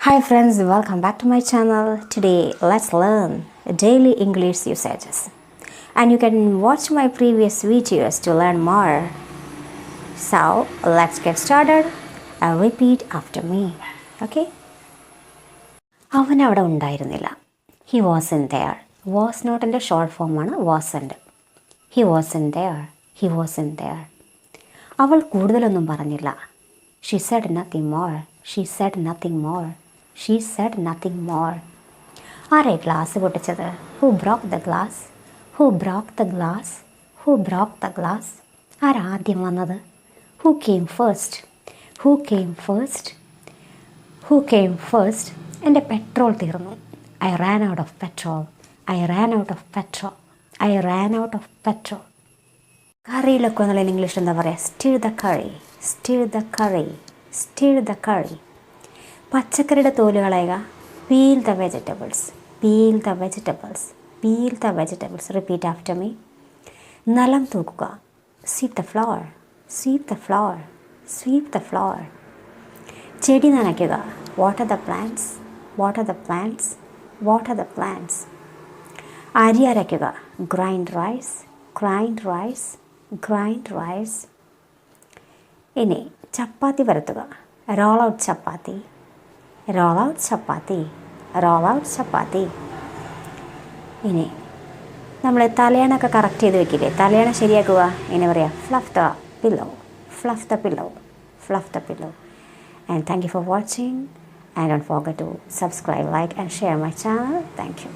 Hi friends, welcome back to my channel. Today let's learn daily English usages. And you can watch my previous videos to learn more. So let's get started and repeat after me. Okay? അവൻ അവിടെ ഉണ്ടായിരുന്നില്ല. He wasn't there. Was not എൻ്റെ short ഫോമാണ് wasn't. He wasn't there. He wasn't there. അവൾ കൂടുതലൊന്നും പറഞ്ഞില്ല. She said nothing more. She said nothing more. She said nothing more. ആരെ glass പൊട്ടിച്ചത്? Who broke the glass? Who broke the glass? Who broke the glass? ആരാദ്യം വന്നത്? Who came first? Who came first? Who came first? എൻ്റെ petrol തീർന്നു. I ran out of petrol. I ran out of petrol. I ran out of petrol. കറിയിലൊക്കെ എന്നുള്ള English എന്താ പറയുക? Stir the curry. Stir the curry. Stir the curry. പച്ചക്കറിയുടെ തോല് കളയുക. Peel the vegetables. Peel the vegetables. Peel the vegetables. Repeat after me. നിലം തൂക്കുക. Sweep the floor. Sweep the floor. Sweep the floor. ചെടി നനയ്ക്കുക. Water the plants. Water the plants. Water the plants. അരി അരയ്ക്കുക. Grind rice. Grind rice. Grind rice. ഇനി ചപ്പാത്തി പരത്തുക. Roll out ചപ്പാത്തി. Roll out ചപ്പാത്തി. Roll out ചപ്പാത്തി. ഇനി നമ്മൾ തലയണൊക്കെ correct ചെയ്ത് വെക്കില്ലേ? തലയണ ശരിയാക്കുക. എങ്ങനെ പറയാം? Fluff the pillow. Fluff the pillow. Fluff the pillow. And thank you for watching. And don't forget to subscribe, like and share my channel. Thank you.